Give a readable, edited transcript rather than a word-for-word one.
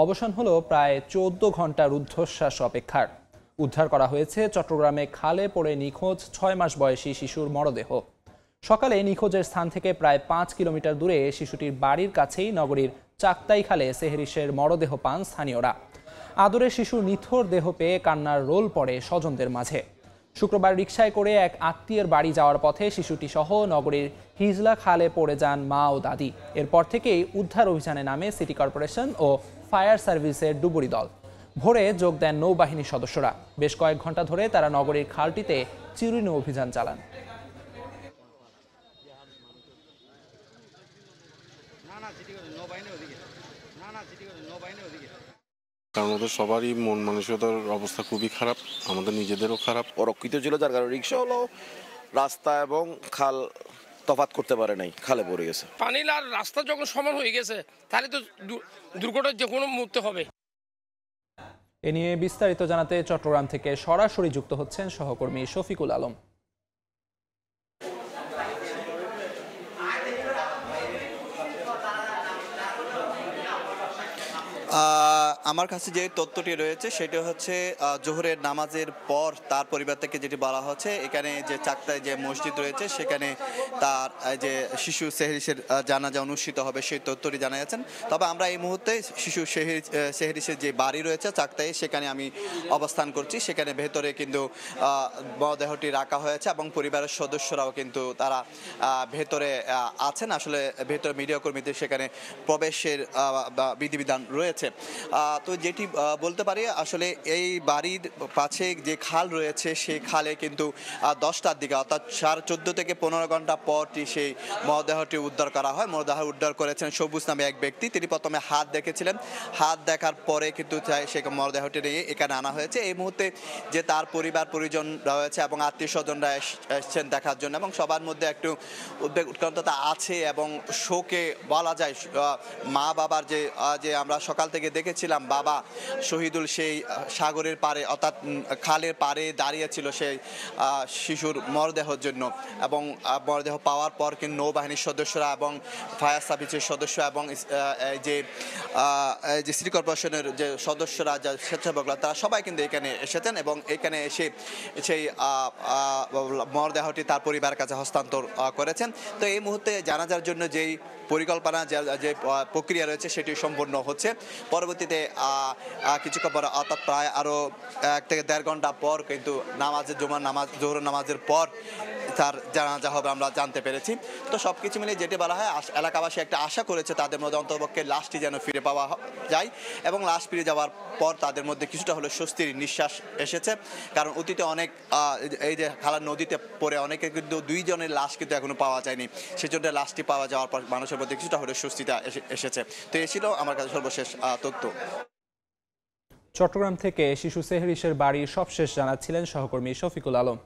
অবসান হলো প্রায় ১৪ ঘন্টা রুদ্ধশ্বাস অপেক্ষার। উদ্ধার করা হয়েছে চট্টগ্রামে খালে পড়ে নিখোঁজ ৬ মাস বয়সী শিশুর মরদেহ। সকালে নিখোঁজের স্থান থেকে প্রায় ৫ কিলোমিটার দূরে শিশুটির বাড়ির কাছেই নগরীর চাক্তাই খালে সেহরিশের মরদেহ পান স্থানীয়রা। আদরে শিশুর নিথর দেহ পেয়ে কান্নার রোল পড়ে স্বজনদের মাঝে। শুক্রবার রিকশায় করে এক আত্মীয়ের বাড়ি যাওয়ার পথে শিশুটি সহ নগরীর হিজলা খালে পড়ে যান মা ও দাদি। এরপর থেকেই উদ্ধার অভিযানে নামে সিটি কর্পোরেশন ও ফায়ার সার্ভিসের ডুবুরি দল। ভোরে যোগ দেন নৌবাহিনীর সদস্যরা। বেশ কয়েক ঘন্টা ধরে তারা নগরীর খালটিতে চিরুনি অভিযান চালান। কারণ ওদের সবারই মন মানসিকতার অবস্থা খুবই খারাপ, আমাদের নিজেদেরও খারাপ। অরক্ষিত ছিল, যার কারণে রিক্সা হলো রাস্তা এবং খাল তফাৎ করতে পারে নাই, খালে পড়ে গেছে। পানি আর রাস্তা যখন সমান হয়ে গেছে তাহলে তো দুর্ঘটনা যে কোনো মুহূর্তে হবে। এ নিয়ে বিস্তারিত জানাতে চট্টগ্রাম থেকে সরাসরি যুক্ত হচ্ছেন সহকর্মী শফিকুল আলম। আমার কাছে যে তথ্যটি রয়েছে সেটা হচ্ছে জোহরের নামাজের পর তার পরিবার থেকে যেটি বলা হচ্ছে, এখানে যে চাক্তায় যে মসজিদ রয়েছে সেখানে তার যে শিশু সেহরিসের জানাজা অনুষ্ঠিত হবে সেই তথ্যটি জানা যাচ্ছেন। তবে আমরা এই মুহূর্তে শিশু সেহরিসের যে বাড়ি রয়েছে চাক্তায়, সেখানে আমি অবস্থান করছি। সেখানে ভেতরে কিন্তু মরদেহটি রাখা হয়েছে এবং পরিবারের সদস্যরাও কিন্তু তারা ভেতরে আছেন। আসলে ভেতরে মিডিয়া কর্মীদের সেখানে প্রবেশের বিধিবিধান রয়েছে। তো যেটি বলতে পারি, আসলে এই বাড়ির পাশে যে খাল রয়েছে সেই খালে কিন্তু 10টার দিকে অর্থাৎ 14.5 থেকে 15 ঘন্টা পরটি সেই মরদেহটি উদ্ধার করা হয়। মরদেহ উদ্ধার করেছেন সবুজ নামে এক ব্যক্তি। তিনি প্রথমে হাত দেখেছিলেন, হাত দেখার পরে কিন্তু সেই মরদেহটি নিয়ে এখানে আনা হয়েছে। এই মুহূর্তে যে তার পরিবার পরিজন রয়েছে এবং আত্মীয় স্বজনরা এসছেন দেখার জন্য, এবং সবার মধ্যে একটু উদ্বেগ উৎকণ্ঠতা আছে এবং শোকে বলা যায়। মা বাবার যে আমরা সকাল থেকে দেখেছিলাম, বাবা শহীদুল সেই সাগরের পাড়ে অর্থাৎ খালের পাড়ে দাঁড়িয়েছিল সেই শিশুর মরদেহের জন্য, এবং মরদেহ পাওয়ার পর কিন্তু নৌবাহিনীর সদস্যরা এবং ফায়ার সার্ভিসের সদস্য এবং যে সিটি কর্পোরেশনের যে সদস্যরা, যা স্বেচ্ছাসেবকরা, তারা সবাই কিন্তু এখানে এসেছেন এবং এখানে এসে সেই মরদেহটি তার পরিবারের কাছে হস্তান্তর করেছেন। তো এই মুহূর্তে জানাজার জন্য যেই পরিকল্পনা, যে প্রক্রিয়া রয়েছে সেটি সম্পূর্ণ হচ্ছে। পরবর্তীতে কিছুক্ষণ পর অর্থাৎ প্রায় আরও 1 থেকে 1.5 ঘন্টা পর কিন্তু জোহর নামাজের পর তার জানাজা হবে আমরা জানতে পেরেছি। তো সব কিছু মিলে যেটি বলা হয়, এলাকাবাসী একটা আশা করেছে তাদের মধ্যে অন্ততপক্ষে লাশটি যেন ফিরে পাওয়া যায়, এবং লাশ ফিরে যাওয়ার পর তাদের মধ্যে কিছুটা হলে স্বস্তির নিঃশ্বাস এসেছে। কারণ অতীতে অনেক এই যে খালার নদীতে পড়ে অনেকে কিন্তু 2 জনের লাশ কিন্তু এখনো পাওয়া যায়নি। সেজন্য লাশটি পাওয়া যাওয়ার পর মানুষের মধ্যে কিছুটা হলে স্বস্তিটা এসেছে। তো এ ছিল আমার কাছে সর্বশেষ তথ্য। চট্টগ্রাম থেকে শিশু সেহরিসের বাড়ির সবশেষ জানাচ্ছিলেন সহকর্মী শফিকুল আলম।